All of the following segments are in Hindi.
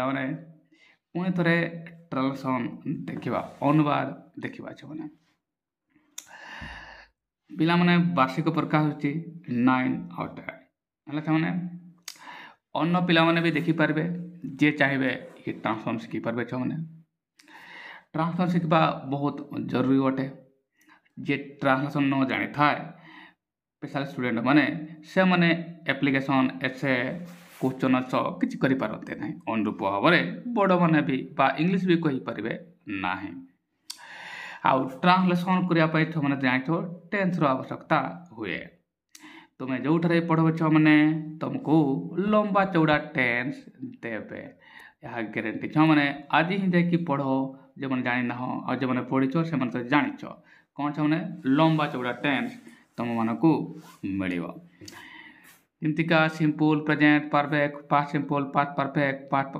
ପିଲାମାନେ ପୁଣି ଥରେ ଟ୍ରାନ୍ସଲେସନ୍ ଦେଖିବା, ଅନୁବାଦ ଦେଖିବା ଛୁଆମାନେ। ପିଲାମାନେ ବାର୍ଷିକ ପରୀକ୍ଷା ହେଉଛି 9 ଆଉ 10 ହେଲା ଛୁଆମାନେ। ଅନ୍ୟ ପିଲାମାନେ ବି ଦେଖିପାରିବେ, ଯିଏ ଚାହିଁବେ ଏ ଟ୍ରାନ୍ସଲେସନ୍ ଶିଖିପାରିବେ ଛୁଆମାନେ। ଟ୍ରାନ୍ସଲେସନ୍ ଶିଖିବା ବହୁତ ଜରୁରୀ ଅଟେ। ଯିଏ ଟ୍ରାନ୍ସଲେସନ୍ ନ ଜାଣିଥାଏ ସ୍ପେଶାଲ ଷ୍ଟୁଡେଣ୍ଟ ମାନେ ସେମାନେ ଆପ୍ଲିକେସନ୍ ଏସେ କ୍ୱେଶ୍ଚନ୍ ଆନ୍ସର୍ କିଛି କରିପାରନ୍ତି ନାହିଁ ଅନୁରୂପ ଭାବରେ ବଡ଼ମାନେ ବି ବା ଇଂଲିଶ ବି କହିପାରିବେ ନାହିଁ। ଆଉ ଟ୍ରାନ୍ସଲେସନ୍ କରିବା ପାଇଁ ଛୁଆମାନେ ଜାଣିଛ ଟେନ୍ସର ଆବଶ୍ୟକତା ହୁଏ। ତୁମେ ଯେଉଁଠାରେ ପଢ଼ବ ଛୁଆମାନେ ତୁମକୁ ଲମ୍ବା ଚଉଡ଼ା ଟେନ୍ସ ଦେବେ, ଏହା ଗ୍ୟାରେଣ୍ଟି। ଛୁଆମାନେ ଆଜି ହିଁ ଯାଇକି ପଢ଼, ଯେଉଁମାନେ ଜାଣିନାହ ଆଉ ଯେଉଁମାନେ ପଢ଼ିଛ ସେମାନେ ତ ଜାଣିଛ କ'ଣ ଛୁଆମାନେ ଲମ୍ବା ଚଉଡ଼ା ଟେନ୍ସ ତୁମମାନଙ୍କୁ ମିଳିବ। ଯେମିତିକା simple, present perfect, past simple, past perfect, past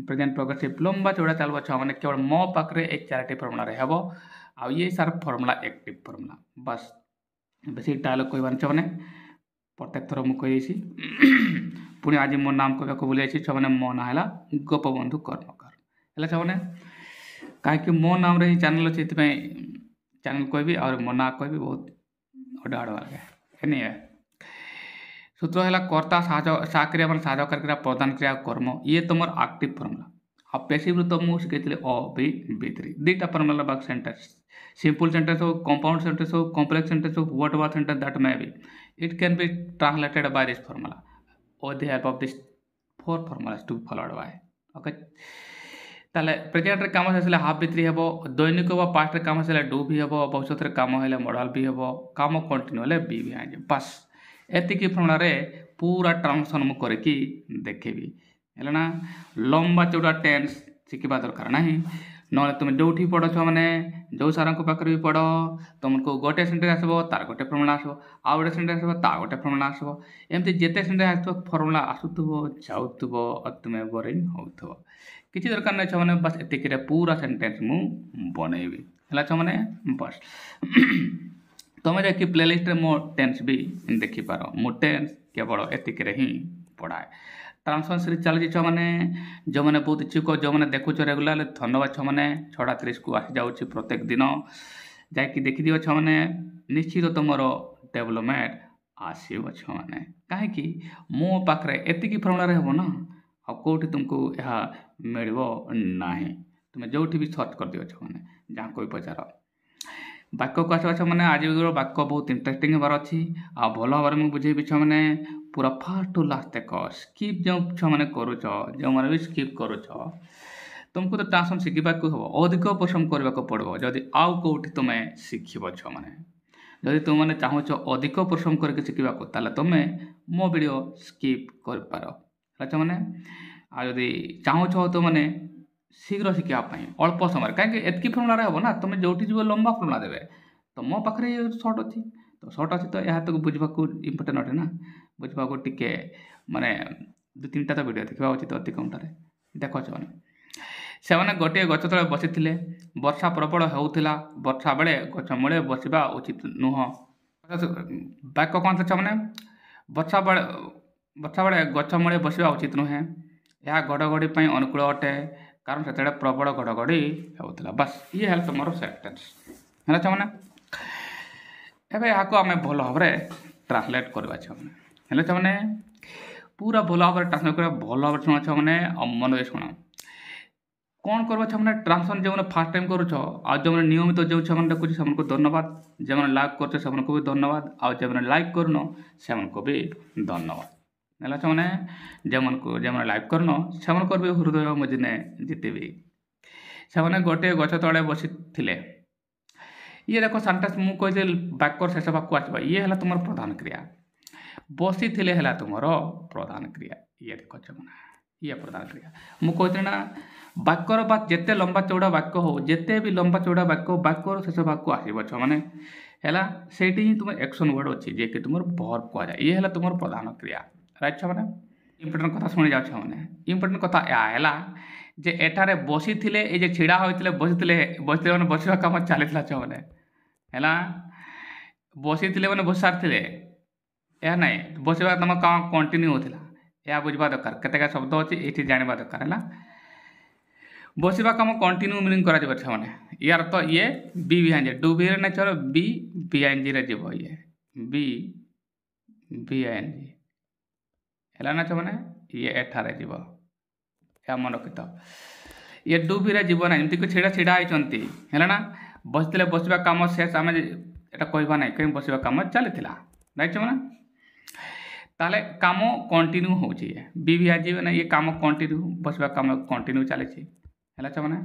present progressive ଲମ୍ବା ଚଉଡ଼ା ଚାଲିବ ଛୁଆମାନେ। କେବଳ ମୋ ପାଖରେ ଏ 4ଟି ଫର୍ମୁଲାରେ ହେବ। ଆଉ ଇଏ ସାର୍ ଫର୍ମୁଲା ଆକ୍ଟିଭ ଫର୍ମୁଲା, ବାସ୍ ବେଶୀ ଡାୟଲଗ୍ କହିବାର ଛୁଆମାନେ। ପ୍ରତ୍ୟେକ ଥର ମୁଁ କହିଦେଇଛି। ପୁଣି ଆଜି ମୋ ନାମ କହିବାକୁ ଭୁଲି ଯାଇଛି ଛୁଆମାନେ। ମୋ ନାଁ ହେଲା ଗୋପବନ୍ଧୁ କର୍ମକାର ହେଲା ଛୁଆମାନେ। କାହିଁକି ମୋ ନାମରେ ହିଁ ଚ୍ୟାନେଲ୍ ଅଛି, ସେଥିପାଇଁ ଚ୍ୟାନେଲ୍ କହିବି ଆଉ ମୋ ନାଁ କହିବି, ବହୁତ ଅଡ଼ା ଲାଗେ ଏନିଏ। सूत्र है कर्ता साक्रिया मान साधक क्रिया प्रधान क्रिया कर्म, ये तुम आक्टिव फर्मुला। आ पैसिव तो मुझे शिखी अ बी बी3 दुईटा फर्मुला बाक सेंटेंस, सिंपल सेंटेंस हो, कंपाउंड सेंटेंस हो, कॉम्प्लेक्स सेंटेंस हो, whatever sentence that may be, it can be translated by this formula और the help of this 4 formulas to be followed by. Okay, ताले प्रेजेंट रे काम हेसले हाफ बी3 हेबो, दैनिक वा पास्ट रे काम हेसले डू भी हेबो, भविष्यत रे काम हेले मॉडल भी हेबो, काम कंटिन्यू हेले बी भी आजे। बस एतिकी फर्मुला पूरा ट्रांसलेसन मु करके देखेबी है ना। लंबा चौड़ा टेन्स शिखा दरकार ना, ना तुम जो पढ़ छुआ मैंने जो सार पाखे भी पढ़, तुमको गोटे सेंटेंस आसो तार गोटे फर्मुला आसो, आउ गोटे सेंटेंस आसो तार गोटे फर्मुला आसो, एमती जिते सेंटेंस आसो फर्मुला आसुथबो जाउथबो और तुम्हें बोरिंग होथबो। किसी दरकार नहीं छुआ मैंने, बस एतिक पूरा सेंटेंस मु बनैबी है छुआ मैंने। बस तुम जाकि प्लेलिस्ट रे मो टेन्स भी देखिपार, मो टेन्स केवल एतिक ही पढ़ाए। ट्रांसलेशन सीरीज चलती छुआ मैंने, जो मैंने बहुत इच्छुक, जो मैंने देखुच रेगुलर, धन्यवाद छुआ मैंने। 6:30 को आसी जाऊँगी प्रत्येक दिन, जाकि देखिदिव छुआ मैंने, निश्चित तुम डेवलपमेंट आसो छुआ मैंने। कहीं मो पाखे एतिक फर्मुला हेब ना, आ कौटी तुमको यह मिल ना, तुम जो भी सर्च कर दिव छुआ मैंने, जहाँ कोई पचार वाक्य को आसवा छुआ मैंने। आज वाक्य बहुत इंटरेस्टिंग होबार अच्छी, आ भल भाव में बुझेबी छुआ मैंने। पूरा फास्ट टू लास्ट तक स्किप जो छुआ मैंने करुच, जो मैंने भी स्किप करुच, तुमको तो ट्रांसलेशन शिखा हम अधिक परिश्रम करने को पड़ो। जदि आउ कौटी तुम शिखब छुआ मैंने, जदि तुमने चाहूच अधिक परिश्रम करके शिखा ताले तुम मो वीडियो स्किप कर पार छुआ मैंने। आदि चाहूच तो मैंने शीघ्र शिखापी अल्प समय, कहीं एतकी फर्मुला हे ना, तुम जो जीव लंबा फर्मुला देवे, तो मो पाखे सर्ट अच्छी, तो सर्ट अच्छी तो यह तो बुझा इम्पोर्टेंट अटे ना, बुझा टे माने 2-3टा तो वीडियो देखा उचित अति कमटारे। देख से मैंने गोटे गच तले बसी थे, वर्षा प्रबल होता, वर्षा बेले गच मूले बसवा उचित नुह। वाक्य कौन था मैंने, वर्षा बेले गच मूले बसवा उचित नुहे, यह घड़घड़ी अनुकूल अटे कारण से प्रबल घड़घड़ी होता। बस ये है तुम सेंटेंस है मैंने। एवं यहाँ आम भल भाव ट्रांसलेट करवा है मैंने, पूरा भल भाव ट्रांसलेट कर भल भाव शुण मैंने, मन भी शुण कौन करवा मैंने। ट्रांसलेशन जो मैंने फास्ट टाइम करुच, आ जो मैंने नियमित जो छुआ देखुच से धन्यवाद, जो मैंने लाइक कर भी धन्यवाद, आउ जो मैंने लाइक करन से भी धन्यवाद है मैंने। जो मैंने लाइक करन से भी हृदय मजिने जीतबी। से गोटे गच तले बसी थे, ये देख सेंटेंस मुझे कही वाक्य शेष वाक्य आसवा, ये है तुम प्रधान क्रिया, बसी थे है तुम प्रधान क्रिया। ये देख मैंने ये प्रधान क्रिया मुझे कहती ना, वाक्यर बात जिते लंबा चौड़ा वाक्य हो, जिते भी लंबा चौड़ा वाक्य वाक्यर शेष वाक्य आसो मैंने है, से तुम एक्शन वर्ड अच्छी जे कि तुम वर्ब कहुए, ये है तुम प्रधान क्रिया राइट छुआ मैंने। इंपोर्टेंट कथा शुणी जाओ मैंने, इंपोर्टेंट कथा है जे एठारे बसी थे, ये छिड़ा होते बसी मैंने बसवा कम चली छुआ मैंने है, बसी थे मैंने बस सारी यह ना बसवा तुम काम कंटिन्यू होता, यह बुझा दरकार। केतेका शब्द अच्छी ये जानवा दरकार है, बसवा कम कंटिन्यू मीनिंग करा जब छाने यार तो ये बी भिआईएनजी डू भी ना चलो बी भिआईएनजी रे जीव ये बी भिआईएनजी हैला ना छाने ये एठारे जीव या मन रखिथ ये डू भी रे जीव ना एमती को छेड़ा छेड़ा आइचंती हैला ना बसले बसवा काम शेष आमे एटा कहबा नै कहीं बसवा काम चलीथिला राइट छाने ताले काम कंटिन्यू होची बी भिआईएनजी ना ये काम कंटिन्यू बसवा काम कंटिन्यू चले छी हैला छाने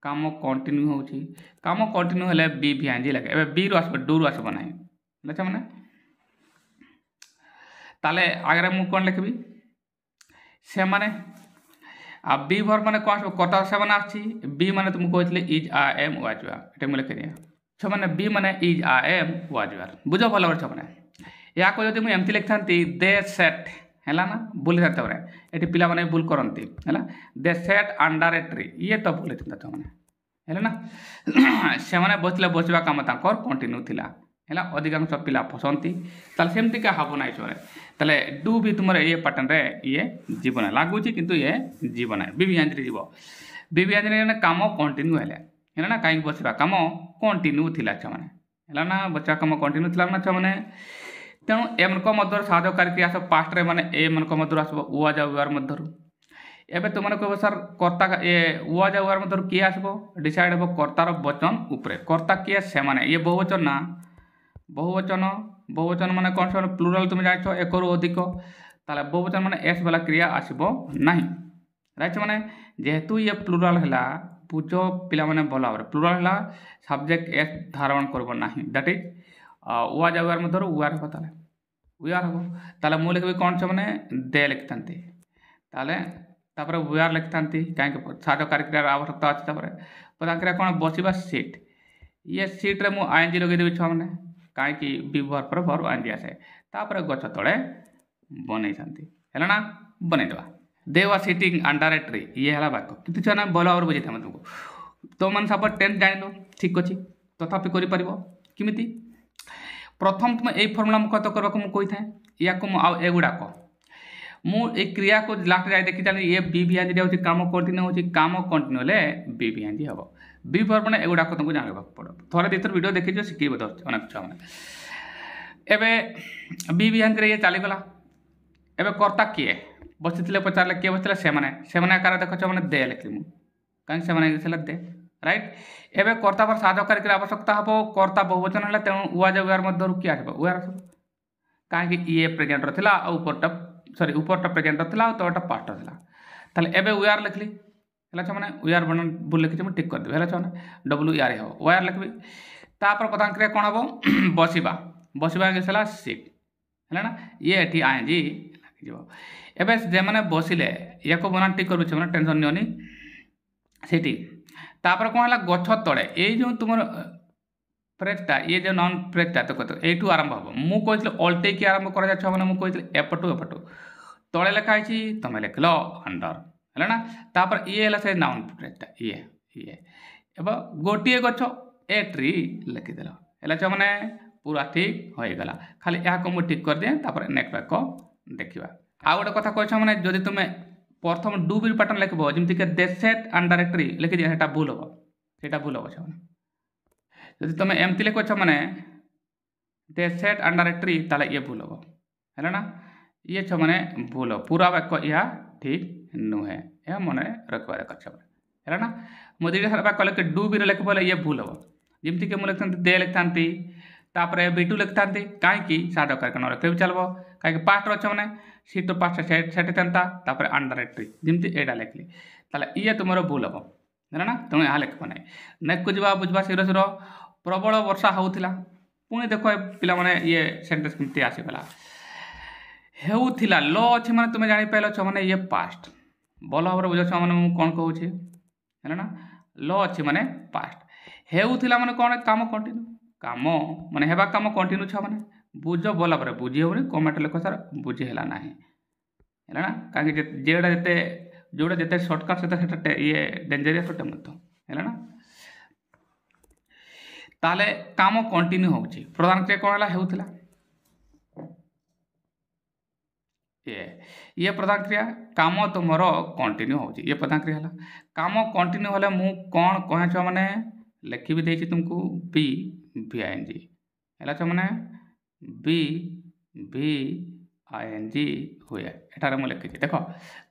काम कंटिन्यू होची काम कंटिन्यू हेले बी भिआईएनजी लगे एबे बी रो आसबो डू रो आसबो नै हैला छाने ताले आगरे मु कोन लिखबी से माने आ बी वर्ब माने कोन आसबो कर्ता से माने आछि बी माने तुम कहथिले is are am was were एटा मु लिखि दिया छ माने बी माने is are am was were बुझो भलो छ माने या को जदि मु एमति लिखथांती दे सेट हैला ना बोली रहता रे एटी पिला माने भूल करंती हैला दे सेट अंडर ए ट्री ये तो बोले था माने हैला ना से माने बसले बसवा काम ताकर कंटिन्यू थिला हैला अधिकांश पिला फसंती ताले सेमति का हबो नाइ छोरे ताले डू भी तुमरे ये पैटर्न रे ये जीवन लागुची किंतु ये जीवन है बी भिआईएनजी रे जीवो बी भिआईएनजी रे काम कंटिन्यू हैला हैला ना काई बसवा काम कंटिन्यू थिला छ माने हैला ना बच्चा काम कंटिन्यू थिला ना छ माने तेणु एम को मध्य साधकारी क्रिया सब पास्ट रे माने ए मन को मध्य आसबो वाज वर मध्य एबे तुमने कहबो सर कर्ता ए वाज वर मध्य किए आसबो डिसाइड हबो कर्तार वचन ऊपरे कर्ता किए से माने ये बहुवचन ना बहुवचन बहुवचन माने कौन सा प्लुराल तुम जानो एक रु अधिक ताले बहुवचन माने एस वाला क्रिया आसबो नाही राइट माने जेहेतु ये प्लुराल हला बुझो पिला माने भला भाबरे प्लुराल हला सब्जेक्ट एस धारण करबो नाही दैट इज वाज वर मध्य वर हबो ताले वर हबो ताले मु लिखबे कौन सा माने दे लिखतांती ताले तापर वर लिखतांती काहे के साधकारी क्रिया आवश्यकता अछि तापर पदा क्रिया कोन बसिबा सीट ये सीट रे मु आईएनजी लगे देबे छ माने काहे कि विभर पर भर आईएनजी आसे तापर गछ तळे बनै छांती हैला ना बनै देबा they were sitting under a tree ये हला बात कितु छना बोला और बुझिता तुमको तो मन सपोर्ट 10 जानिलो ठीक अछि तथापि करि परिबो किमिति प्रथम तुम ए फॉर्मूला मु कत करबा को मु कहि थाए या को मु आ एगुडा को मु ए क्रिया को लास्ट जाय देखि जानि ये बी भिआईएनजी होछि काम कंटिन्यू होछि काम कंटिन्यू ले बी भिआईएनजी हबो बी वर्ब माने एगुडा को तुमको जानबा पड़ो थोड़े दितर वीडियो देखि जो सिखिबो दो अनेक छ माने एबे बी भिआईएनजी रे ये चली गला एबे कर्ता किए बसिथिले पचारले के बसिथिले से माने आकार देखो छ माने दे लिखली मु काहे से माने गेसला दे राइट एबे कर्ता पर साधकारी के आवश्यकता हबो कर्ता बहुवचन हला तेणु वाज वर मध्य रु किया हबो वर आसबो काहे कि ये प्रेजेंट रथिला आ ऊपर टा प्रेजेंट रथिला आ तोटा पास्ट रथिला ताले एबे वर लिखली हैला छ माने वर बन बोल लिखि हम ठीक कर देबे हैला छ माने डब्ल्यू आर हो वर लिखबी तापर प्रधान क्रिया कोन हबो बसिबा गेसला सीट हैला ना ये एठी आईएनजी लागि जबो एबे जे माने बसिले याको बना ठीक करबे छ माने टेंशन नियोनी सेठी तापर कोन हला गछ तळे ए जो तुमर प्रेजटा ये जो नॉन प्रेजटा तो कत एठू आरंभ हबो मु कहितले अल्टे की आरंभ करा जा छ माने मु कहितले एपटू तळे लिखा आइछि तमे लिखलो अंडर हैला ना तापर ये हला से नाउन प्रेजटा ये एबो गोटिए गछ ए ट्री लिखि देलो हैला छ माने पूरा ठीक होय गला खाली या को मु ठीक कर दे तापर नेक्स्ट वाक्य देखिबा आ गोटे कथा कहछ माने जदि तुमे प्रथम डू बी पैटर्न लिखबो जेमति के दे सेट अंडर ए ट्री लिखि दिया सेटा भूल हो सेटा भूल हो छ जदि तुमे एमति लिखो छ माने दे सेट अंडर ए ट्री ताले ये भूल हो हैला ना ये छ माने भूल हो पूरा वाक्य या ठीक नुहे या मने रखबा कछ हैला ना मोदी वाक्य लिख डू बी लिखबो ये भूल हो जेमति के मु लिखतांती दे लिखतांती तापर बी2 लिखतांती काहे कि साधकारी कन रखबे चलबो काहे कि पास्ट रछ माने सी तो पास्ट सेट तंता तापर अंडर ए ट्री जेमति एडा लिखली ताले ये तुमरो भूल हो हैला ना तमे आ लिखबो नै नेक को जवा बुझबा सिरो सिरो प्रबल वर्षा होउथिला पुणी देखो पिला माने ये सेंटेंस किमति आसी गला हेउथिला लो अछि माने तुमे जानि पाइलो छ माने ये पास्ट बोलो हमर बुझो छ माने मु कोन कहू छी हैला ना लो अछि माने पास्ट हेउथिला माने कोन काम कंटिन्यू काम माने हेबा काम कंटिन्यू छ माने बुझो बोला पर बुझी होनी कमेंट लिखो सर बुझी हैला नाही हैला ना काहे जेडा जते जोडा जते शॉर्टकट से ये डेंजरियस होते मत हैला ना ताले काम कंटिन्यू होउची प्रधान क्रिया कोन हला हेउथिला ये प्रधान क्रिया काम तुमर कंटिन्यू होची ये प्रधान क्रिया है काम कंटिन्यू हेले मु कौन कहे छ माने लिखि भी देछि तुमको B V I N G हैला छ माने B V I N G हुए एटारे मु लिखि देख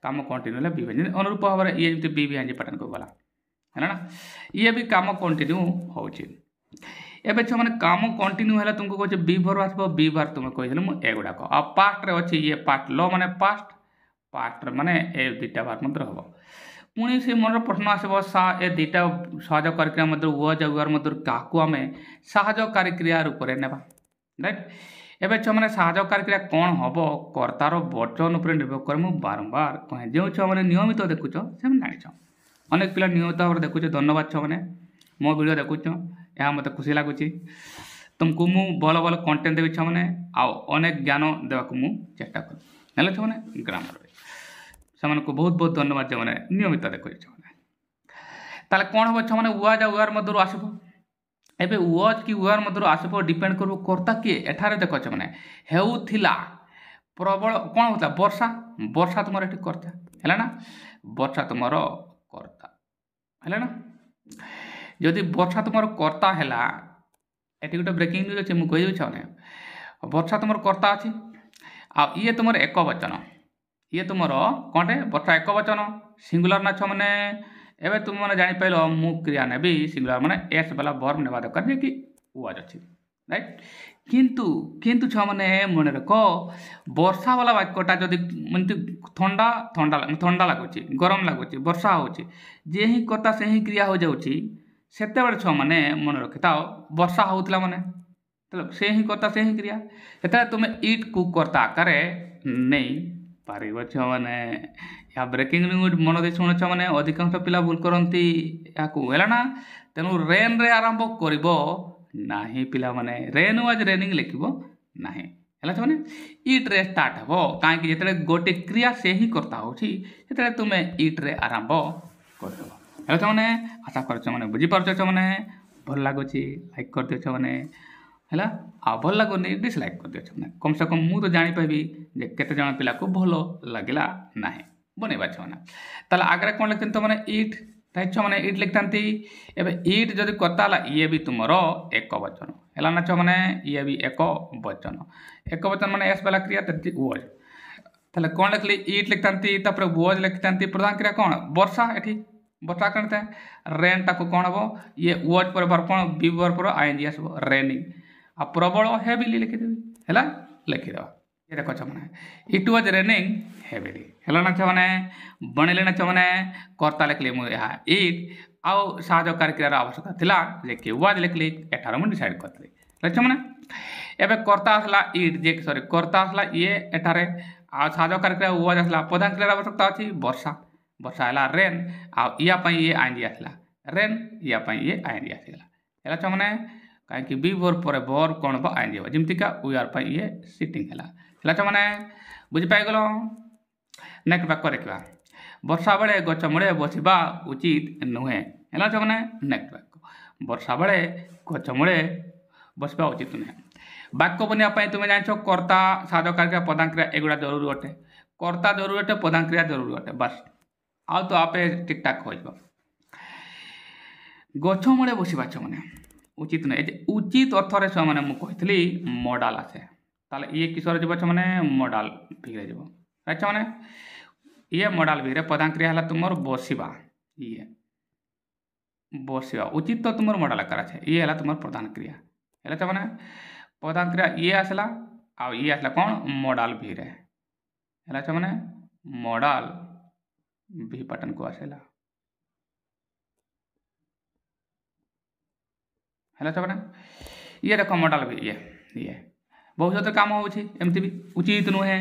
काम कंटिन्यू हेले बी वी एन जी अनुरूप भाव ये जति B V I N G pattern को गला है ना ये भी काम कंटिन्यू होची एबे छ माने काम कंटिन्यू हैला तुमको कहछ बी भर आसबो बी भर तुम कहिले मु एगुडा को आ पास्ट रे अछि ये पास्ट लो माने पास्ट माने ए दुटा बार मत हबो पुणी से मन प्रश्न आसबो सा ए दुटा सहजकारी क्रिया मध्य व जगुआर मध्य काकू आमे सहजकारी क्रिया रूप रे नेबा राइट एबे छ माने सहजकारी क्रिया कोन हबो कर्तार वचन ऊपर निर्भर करे मु बारंबार कहे जेउ छ माने नियमित देखुछ से जानि छ अनेक पिला नियमित भाव देखुछ धन्यवाद छ माने मो वीडियो देखुछ यह मत खुशी लगुच तुमको मु भल भल कंटेंट देवी छे आउ अनेक ज्ञान देवाक मु चेष्टा कर छे ग्रामर से बहुत बहुत धन्यवाद जो मैंने नियमित देखुचे ताले कौन हम छे वाज उआर मध्य आसब एबे वाज कि उआर मध्य आसब डिपेंड कर कर्ता किए एठारे देख छे माने हेउथिला प्रबल कौन होता वर्षा वर्षा तुम ये कर्ता है ना वर्षा तुम कर्ता है ना जदि वर्षा तुम कर्ता है ये गोटे ब्रेकिंग न्यूज अच्छे मुझे कही वर्षा तुम कर्ता अच्छी आ ये तुम एक वचन ये तुम कौटे वर्षा एक वचन सिंगुलर ना छ मैंने एवं तुम मैंने जापार मु क्रिया ने सिंगुलर माने एस वाला वर्ब नेबा दरकार जे कि वाज अच्छी राइट किंतु किंतु छ मैंने मन रख वर्षा वाला वाक्यटा जदि ठंडा ठंडा ठंडा लगुच गरम लगुच वर्षा होची जे ही कर्ता से ही क्रिया हो जाउची सेते बड़े छ माने मन रखिता वर्षा होउतला माने तो से ही कर्ता से ही क्रिया सेते तुम इट को कर्ता आकार नहीं पारिबो छ माने या ब्रेकिंग न्यूज मन दे सुन छ माने अधिकांश पिला भूल करंती या को हैला ना तेनु रेन रे आरंभ करिवो नाही पिला माने रेन वाज रेनिंग लिखिबो नाही हैला छ माने इट रे स्टार्ट हबो काहे कि जेतले गोटे क्रिया से ही कर्ता होची सेते तुम इट रे आरंभ करबो हेलो मैंने आशा कर बुझी पार्छ मैंने भल लगुच लाइक कर दियो मैंने है आ भल लगुनि डिसलाइक कर दियो मैंने कम से कम मुझे तो जानीपारि जे केते जन पिला को भल लगिला ना बनैबा मैंने ताले आगे कौन लिखते तो मैंने इट राइट मैंने इट लिखता एवं इट जदि करता ये भी तुम एक वचन है ना मैंने ये भी एक वचन मैंने एस वाला क्रिया वॉज ताले कौन लिखली इट लिखता वॉज लिखता प्रधान क्रिया कौन वर्षा एठी वर्षा करते हैं रेन टाक कौन हम ये वॉज पर बार कौन बी वर्ब पर आईएनजी आसब रेनिंग आ प्रबल हेविली लिखिदेवी है लिखिद ये देख मैंने इट वाज रेनिंग हेविली है ना मैंने बनइले ना मैंने कर्ता लिखली मुझे इट आउ सहजकारी क्रियार आवश्यकता थिला जे कि वाज लिखली एठार मुझे डिसाइड करते मैंने एवं कर्ता आसला इट जे सॉरी कर्ता आसला ये एठारे आ सहजकारी क्रिया वाज आसला प्रधान क्रियार आवश्यकता अच्छी वर्षा वर्षा है रेन या ये आईएनजी आसला रेन या ये आईएनजी आसला है मैंने कहीं बी वर्ब पर वर्ब कौन हम आईएनजी हो जमीका वी आर ये सिटिंग है मैंने बुझीपाइगल नेक्स्ट वाक्य देखा वर्षा बेले गच मूले बसवा उचित नुहे है मैंने नेक्स्ट वाक्य वर्षा बेले गच मूले बसवा उचित नुहे वाक्य बनवाई तुम्हें जान कर्ता सहजकारी क्रिया प्रधान क्रिया एगुड़ा जरूरी अटे कर्ता जरूरी अटे प्रधान क्रिया जरूरी अटे बस आउ तो आपे ठीक ठाक हो गछ मूले बसवा मैंने उचित नहीं उचित अर्थरे छ मैंने मुझे मॉडल आसे ताले ये किसर जीव मैंने मॉडल भिगे जीव राइट मैंने ये मॉडल भिगे प्रधान क्रिया है तुम बसवा ये बसवा उचित तो तुम मॉडल आकार है ये है तुम प्रधान क्रिया है मैंने प्रधान क्रिया ये आसला आ ये आसला कौन मॉडल भिगे है मैंने मॉडल भी पैटर्न को आसेला है मैंने ये देख मॉडल भी ये बहुत काम होमती भी उचित नुहे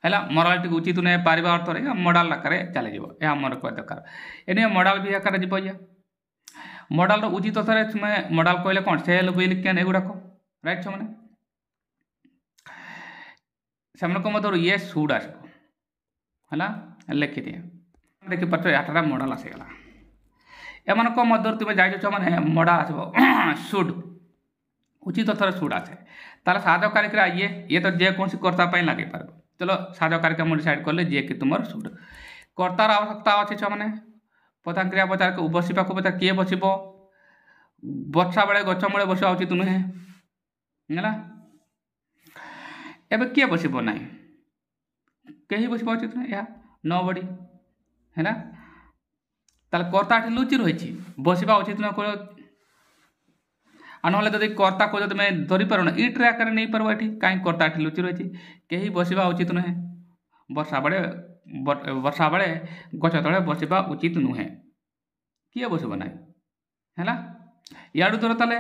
है मोरालिटी उचित नुहे पार अर्थ मॉडल आकार चली यह मन रखा दरकार ये मॉडल भी आकार जीव ये मॉडल उचित अर्थरे तुम्हें मॉडल कहले कौन सेल विल कैन एगुड़ाक राइट मैंने से मध्य ये सुड आसब है लिखि दिए देखिपार आठटा मॉडल आसीगला एम मध्य तुम जाइछ मैंने मॉडल आसब सुड उचित अर्थर सुड आसे ताले सहजकारी क्रिया ये तो जेकोसी कर्ता लगे पार चलो साधकारिका मुझे डिसाइड कले जे कि तुम सुड कर्तार आवश्यकता अच्छे छुआ मैंने प्रधान क्रिया पचार बसवा को पचार किए बसब वर्षा बेले गच मूले बसवा उचित नुहे है एवं किए बसब ना कहीं बसवा उचित नुहे यह नो बडी है कर्ता लुचि रही बसवा उचित नुह ना जब कर्ता को तुम धरी पार ना इट्रे आकार नहीं पार ये कहीं कर्ता लुचि रही कहीं बसवा उचित नुहे वर्षा बेले गच तले बसवा उचित नुहे किए बसब ना है याडू धर ताले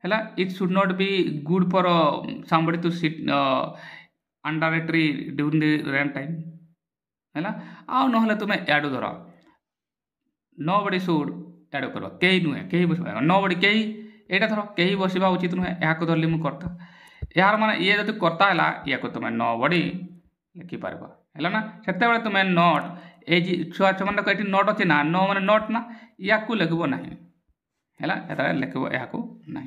है it should not be good for somebody to sit under a tree during the rain time है आउ ना तुम्हें याडू धर nobody should याडू कर कहीं नुहे कहीं बस nobody कहीं यहाँ धर कहीं बसवा उचित नुहे यहाँ धरली मुझे कर्ता यार माने ये जो कर्ता है या तुम्हें nobody लिखिपार है ना से तुम्हें नट ये छुआ छुआ मैंने ये नट अच्छे ना न मैंने नट ना या लिखब ना है लिखब यहाँ ना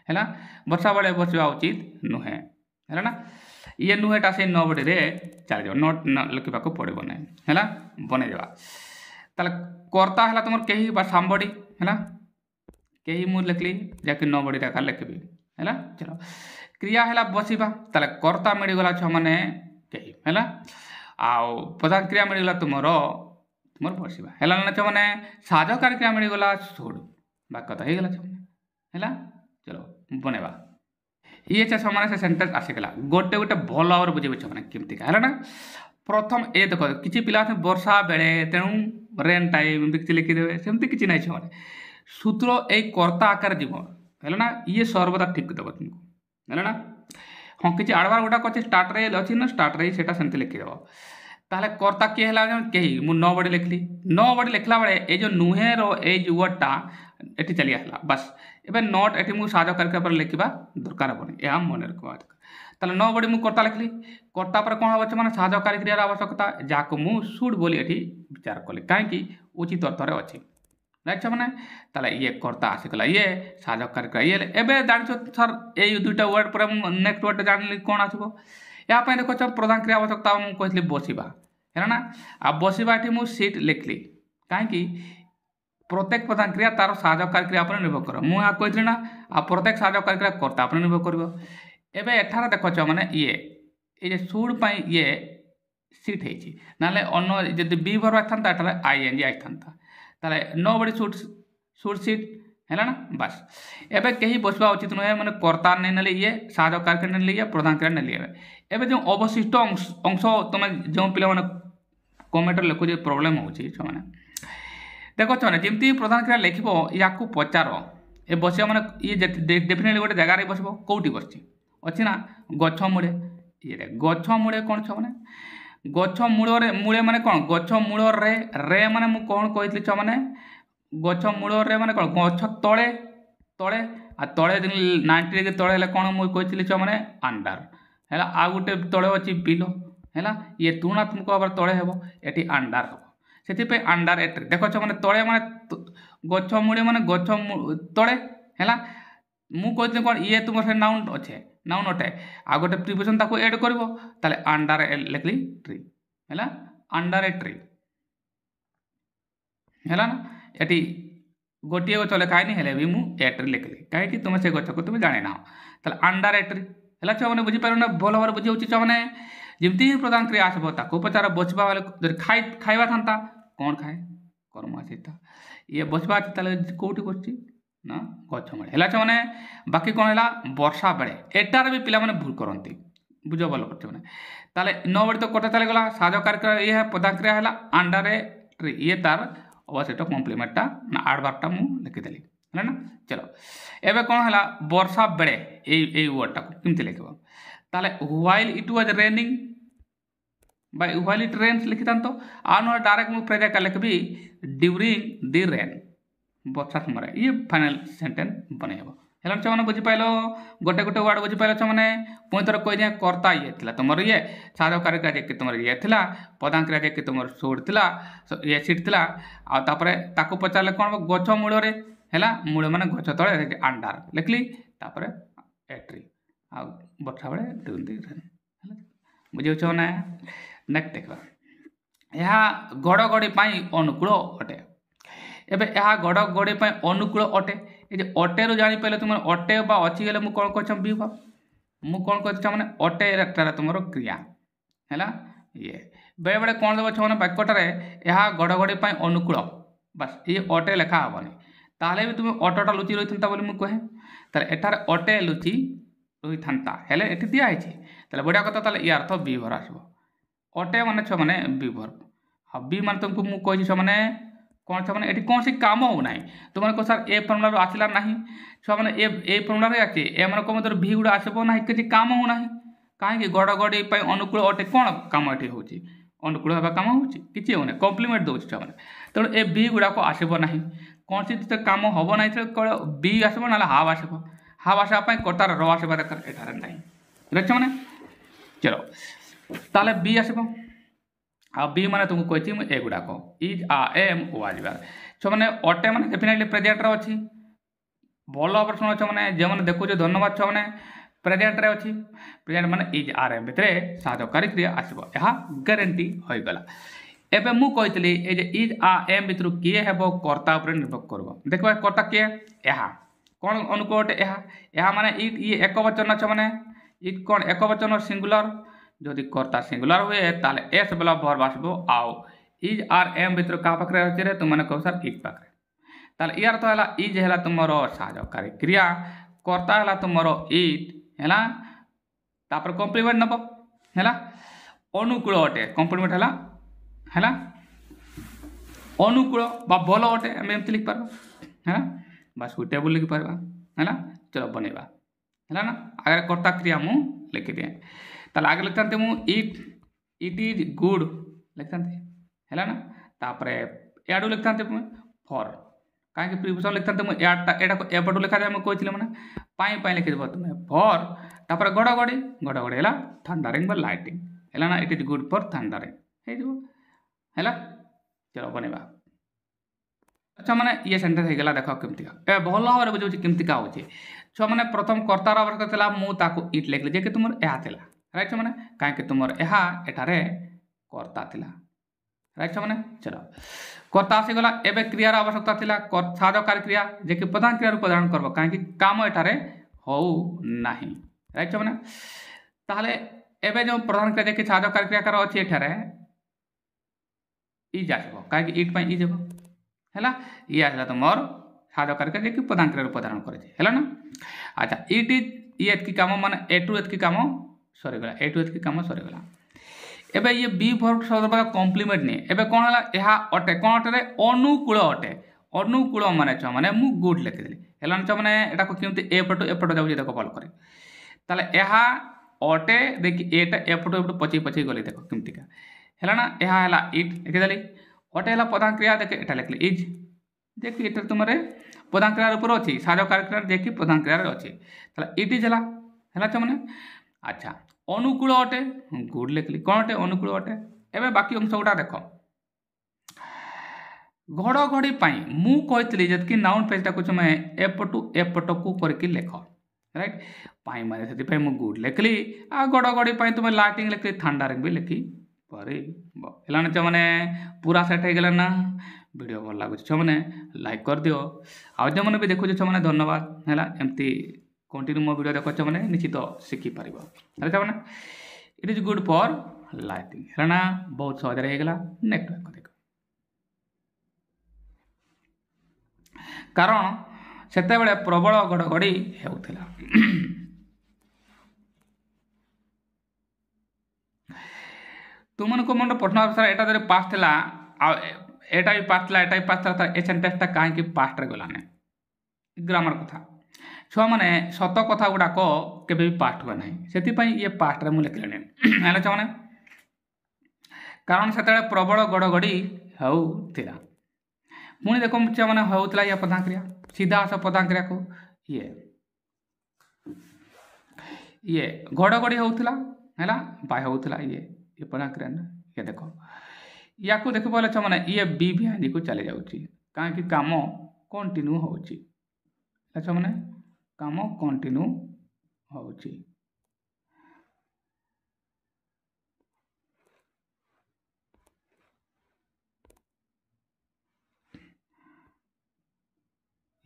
है वर्षा बेले बसवा उचित नुहे है ना ये नुहेटा से नबडी रे चल जाओ नट न लिखा पड़ो ना है बनई देवा ताले कर्ता है तुम कहीं सांबडी है कहीं मुझे लिखली जैक नबडी आकार लिखी है चलो क्रिया है बसवा ताले कर्ता मिलगला छुआ मैंने कहीं है आउ प्रधान क्रिया मिलगला तुम बसवा है ना छुआ मैंने साधकारी क्रिया मिलगला सुड़ बाक्यता हो गला है चलो बनवा ये छुआ से सेन्टेन्स आसीगला गोटे गोटे भल भाव बुझे छुआ मैंने केमती है ना प्रथम ये देख किसी पिला वर्षा बेले तेणु रेन टाइम किसी लिखिदेवे सेमती किसी ना छुआ सूत्र एक कर्ता आकार जीव है ना ये सर्वदा ठीक देव तुमको है ना हाँ किसी आड़बार गुटाक अच्छे स्टार्ट रे अच्छी ना स्टार्ट रे सेमती लिखिदेव ताहले कर्ता किए है कहीं मुझे न बड़ी लिखली न बड़ी लिखला बेले ये जो नुहे वर्डटा ये चली आसला बस एवं नट ये मुझे साधकारिका पर लिखा दरकार हेनी यह मन रखा ताले न बड़ी मुझे कर्ता लिखली कर्ता पर कौन हम मैंने साधकारी क्रियार आवश्यकता जहाँ मुझे सुड बोली विचार कली कहीं उचित अर्थ अच्छी राइट मैंने ताले ये कर्ता आसीगला ये साधकारी क्रिया ये एवं जान सर ये दुईटा वर्ड पर नेक्स्ट वर्ड जानी कौन आसो यहाँ देख प्रधान क्रिया आवश्यकता मुझे कहली बसवा है ना आ बसवा ये मुझे सीट लिखली कहीं प्रत्येक प्रधान क्रिया तार साधकारी क्रिया पर निर्भर कर मुझे यहाँ कही ना आ प्रत्येक साधकारी क्रिया कर्ता पर निर्भर कर एवं एठार देख मैंने ये सुड ये सीट है ना जब बी भर था आईएनजी आई था ताले नो बड़ी सुड सीट है ना बस एवं कहीं बसवा उचित नुहे मैंने कर्ता नहीं नेली ये साधकारी नहीं लिए प्रधान क्रिया नहीं लिए एवं जो अवशिष्ट अंश तुम जो पिला कमेंट लिखुचे प्रोब्लेम होने देख छुआ जमी प्रधान क्रिया लिख या पचार ये बस मैंने ये डेफिनेटली गोटे जगार बस कौटी बस अच्छी ना गछ मूले ये गछ मूले कौन छुआ मैंने गछ मूले माने कौन गछ मूल रे माने मु कौन कही छुआ मैंने गछ मूल रे माने कौन गछ तले तले आ तले 90 डिग्री तले कौन मुझे कही छुआ मैंने अंडर है आ गोटे तले अच्छी बिलो है ये तुलनात्मक भाव तले हे ये अंडर हम से अंडर एट्री देख मैंने तले माने गछ मूले माने गछ तले है मुझे कौन ये तुम से नाउन अच्छे नाउन अटे आ गोटे प्रिपोजिशन ताको एड कर अंडर लिखली ट्री है अंडर ए ट्री है ना ये गोटे गच लिखाई हेले भी मुझे ट्री लिखली कहीं तुम से गच को तुम जाने ना अंडर ए ट्री है छुआ मैंने बुझीपार ना भल भाव बुझे छुआ मैंने जमी प्रधान क्रिया आसब ताको पचार बसवा बेले खाଇବା था कौन खाए कर्म आसीता ये बसवा कौटी बस ना गच मूले है छुआ मैंने बाकी कौन है वर्षा बेले एटार भी पिला भूल करती बुझ भल कर ताले न बड़ी तो कर्ता चली गला साधकारी ये प्रधान क्रिया है अंडर ए ट्री ये तार अवशिष्ट कम्प्लीमेंटा ना आडबार्टा मुझे लिखिदेली है ना चलो एवं कौन है वर्षा बेले ये वर्डटा केमती लिख ताले while it was raining by while it rains लिखी था तो आ ना डायरेक्ट मुझे प्रेरिया का लिखी ड्यूरिंग दी रेन वर्षा समय ये फाइनल सेंटेन्स बनइब है मैंने बुझीपाल गोटे गोटे वार्ड बुझीपाल मैंने पुणी थर कही दिए कर्ता ये थी तुम ये साधकारी क्रिया जे तुम ये थी प्रधान क्रिया जे तुम सुड थी ये सीट थी आपर ताको पचारे कौन गछ मूल है मूल मैंने गछ तले अंडार लिखली एट्री आ वर्षा बेले बुझे ना नेक्स्ट देखा यह घड़घड़ी अनुकूल अटे एबे यह घड़घड़ी अनुकूल अटे ये अटे जापर तुम अटे बा अच्छी गले मुझे कौन कह विभव मु कौन कह मैंने अटे तुम क्रिया है ये बेले बेले कौन देव मैंने वाक्यटारे यह घड़घड़ी अनुकूल बस ये अटे लेखा हेनी ताले भी तुम अटोटा लुचि रही था मुझे कहे ताले एठार अटे लुचि रही था हेले एटी दिखाई बढ़िया कथा ये अर्थ विभर आसो अटे मान छुआ मैंने विभर हाँ बी मान तुमको मुझे कही छुआ मैंने कौन छुआ मैंने कौन सी काम होना तुम कह सर ए फर्मुला आसला ना छुआ मैंने ए फर्मुला आसी ए मान मत भि गुड़ा आसब ना किसी काम होना कहीं घड़घड़ी अनुकूल अटे कौन कम ये हूँ अनुकूल हवा कम होची होना कम्प्लीमेंट दौर छुआ मैंने तेणु ए बी गुड़ाक आसब ना कौन सी काम हम ना केवल बी आसब ना हाव आसब हाव आसवाई कर्तार र आसवा दरकार एठार ना रख मैंने चलो ताले बी आसब आ बी माने तुमको कही ए गुड़ाक इज आ एम वाज छो मैंने अटे मैंने डेफिनेटली प्रेजेंट अच्छी भल भाव शुण छो मैंने जो मैंने देखुचे धन्यवाद छो मैंने प्रेजेंट रे अच्छी प्रेजेंट माने इज आर एम भितर साहाय्यकारी क्रिया आसब यह ग्यारंटी हो गला एबे मु कही ये इज आ एम भितर किए हेब कर्ता उपर निर्भर कर देख कर्ता किए यह कौन अनुकूल अटे यह माने इट ये एक वचन छो मैंने इट कौन एक वचन सिंगुलर जदि कर्ता सिंगुलर हुए ताले एस बेला भर आसब आउ इज आर एम भितर क्या पाखे अच्छे तुम मैंने कह सर इज पाखे ताले यार तो है इज है तुम साहाय्यकारी क्रिया कर्ता है तुम इट है तापर कम्प्लीमेंट नब है अनुकूल अटे कम्प्लीमेंट है अनुकूल भल अटे आम एमती लिखिपार है बस सुटेबल लिखिपार है चलो बनवा है ना आगे कर्ता क्रिया मु लिखी दिए ताले आगे लिखता मुझे इट इज गुड लिखता है ना तापर एडू लिखता फर कहीं प्रिपोजिशन लिखता मुझे एटा एपटू लिखा जाए मुझे कही मैंने पाई लिखिदेव तुम फर तापर घड़घड़ी घड़घड़ी है थंडरिंग लाइटिंग है ना it is good for thundering है चलो बनवा अच्छा मैंने ये सेंटेंस होगा देख केमती ए भल भाव में बुझे केमती हो छुआ मैंने प्रथम कर्तार आवश्यकता था मुझे इट लिखली जे कि तुम यह था राइट मैंने कहीं तुम यह एठारे कर्ता थिला राइट मैंने चलो कर्ता आसीगला एवं क्रियार आवश्यकता थिला साहाय्यकारी क्रिया जे कि प्रधान क्रिया प्रदान करब कहीं काम एठारे हो ना राइट मैंने ताहले एवं जो प्रधान क्रिया जे कि साहाय्यकारी क्रियाकार अच्छी एठारे इज आसब कहीं इट पर इज है ये आसला तुम साहाय्यकारी क्रिया जे कि प्रधान क्रिया प्रदान करे ना अच्छा इट इज ये एतकी काम माने ए टू एतकी काम सरीगला ए टू एतकी काम सरीगला एबे ये बी वर्ब शब्द कम्प्लीमेंट नहीं एबे कौन है यह अटे कौन अटे अनुकूल अटे अनुकूल माने छुआ मैंने मु गुड लिखिदेली है छुआ मैंने यहाँ केमती एपटू एपट जाऊँ देख भल कर ताले यह अटे देखिए एटा एपटू एपटू पचे पचे गली देख केमतिका है ना यह है इट लिखिदेली अटे है प्रधान क्रिया देख एटा लिखली इज देखिए ये तुम प्रधान क्रियार ऊपर अच्छी साहाय्यकारी क्रिया देखिए प्रधान क्रियार अच्छी इट इज है छुआ मैंने अच्छा अनुकूल अटे गुड लिखली कौन अटे अनुकूल अटे एवं बाकी अंश गुड़ा देख घड़घड़ी मु कही जबकि नाउन पेजटा कुछ मैं एपटू एपट को करके लिख राइट पाई माने से मुझे गुड लिखली आ घड़घड़ी तुम लाइटिंग लिखली थंडरिंग भी लिखी पारे छुआ मैंने पूरा सेट हो गला ना वीडियो भल लगुच छुआ मैंने लाइक कर दियो आ जो मैंने भी देखो छुआ मैंने धन्यवाद है एमती कंटिन्यू मो वीडियो देख मैंने निश्चित शिखिपार मैंने it is good for lighting है ना बहुत सहज होगा नेक्स्ट देख कारण सेते बेले प्रबल घड़घड़ी होता तुमको मन प्रश्न अनुसार यहाँ जो पास था एटा भी पास था एटा भी पास था ए सेंटेंसटा कहीं पास्ट रे गलाने ग्रामर कथा छुआ मैंने सत कथा गुड़ाक के पास्ट हुए ना से ये पास्ट रे मुझे लिखिले है छुआ मैंने कारण से प्रबल घड़घड़ी होता पुणी देख छुआ मैंने होता या प्रधान क्रिया सीधा आस प्रधान क्रिया को ये घड़घड़ी होता है बाय होता ये प्रधान क्रिया ये देख या देख पारे छुआ मैंने ये बी भी को चली जाऊँगी कहीं काम कंटिन्यू हो मैंने काम कंटिन्यू हो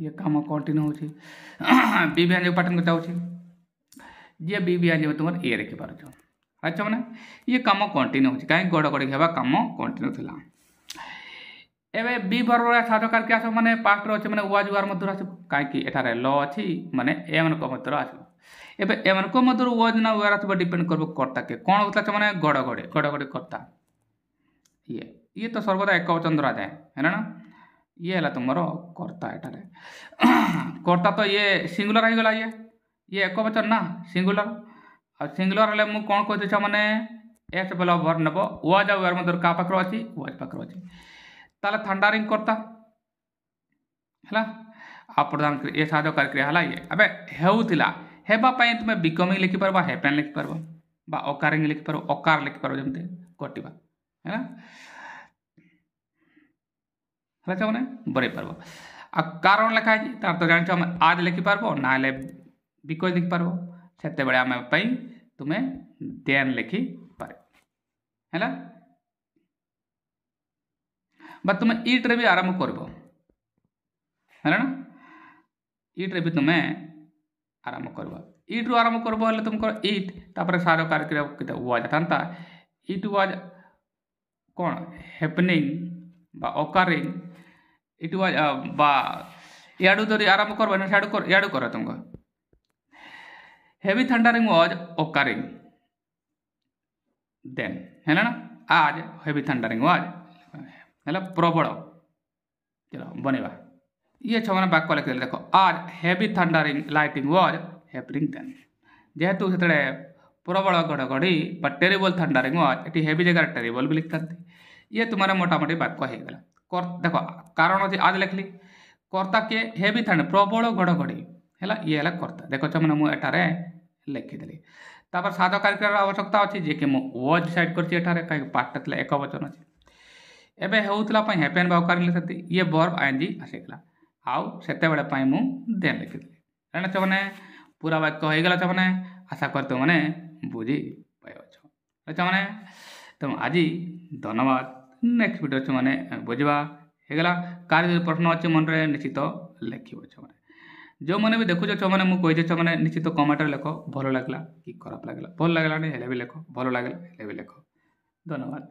ये काम कंटिन्यू होची बी भी आंजे पैटर्न को जाउची जे बी भी आंजे तुम ए लिखि पारछ अच्छा माने ये काम कंटिन्यू होची काई गड़ गड़ हेबा काम कंटिन्यू थिला एबे बी वर्ब रे साधो कार के आसो माने पास्ट रो अछि माने वाज वार मधुर आसो काई कि एठारे ल अछि माने एमन को मधुर आसो एबे एमन को मधुर वाज ना वार आसो डिपेंड करबो कर्ता के कोन होतला माने गड़ गड़ कर्ता ये तो सर्वदा एक वचन धरा जाए है ना ये है तुमरो कर्ता एटारे कर्ता तो ये सिंगुलर हो गला ये एक वचन ना सिंगुलर आ सिंगुलर हले मु कोन कहते छ माने एस बेला वर्ब नबो वाज आ वेर मधुर का पाखरो अछि वाज पाखरो अछि ताले थंडारिंग कर्ता हला आ प्रदान कर ए साधो कार्यक्रिया हला ये अबे हेउतिला हेबा पई तुमे बिकमिंग लिखि परबा हैपन लिखि परबा बा ओकारिंग लिखि परबा ओकार लिखि परबा जमते कटिबा है ना हला माने बरे पारबो आ कारण लिखा है तार तो जान हम आज लिखि पारबो ना ले बिकॉज लिखि पारबो सेते बेले हम पई तुमे देन लिखि पारे हला बा तुमे ईट रे भी आरंभ करबो हला ना ईट रे भी तुमे आरंभ करबो ईट रो आरंभ करबो हले तुमको ईट तापर सारो कार्यक्रिया किते वाज थांता इट वाज कोन हैपनिंग बा ओकारिंग इट वाज बा याडू दरी आरंभ करबो ना याडू कर तुमको हेवी थंडरिंग वाज ओकारिंग देन है ना आज हेवी थंडरिंग वाज है प्रबल चलो बनेबा ये छमना वाक्य लिख देखो आज heavy thundering lighting was happening then जेहेतु सेतले प्रबल घड़घड़ी बा टेरिबल थंडरिंग वाज एटी हेवी जगह टेरिबल भी लिखता ये तुम्हारा मोटामोटी वाक्य हो गला देखो कारण अच्छे आज लिखली कर्ता के हेवी थंड प्रबल घड़घड़ी है ये है कर्ता देख मैंने मुझे लिखिदेली तापर साध कार्यक्रम आवश्यकता अच्छी जे कि वाज डिसाइड कर कहीं पार्ट थे एक वचन अच्छे एबे होउतला पई हैपन बा ओकार लिखते ये वर्ब आईएनजी आसीगला आउ सेते बेले पई मु देन लिखिदेली एना छ माने पूरा वाक्य हो गला छ माने आशा करते माने बुझी पाइबो छ अच्छा माने तुम आज धन्यवाद नेक्स्ट वीडियो छ माने बुझवा हेगला कार्य प्रश्न अच्छे मन रे निश्चित लिखिबो छ माने जो मैंने भी देखुछ छ माने मु कहि छ माने निश्चित कमेंट रे लिखो भलो लागला कि खराब लागला भलो लागला नै हेले भी लिखो भलो लागला हेले भी लिखो धन्यवाद।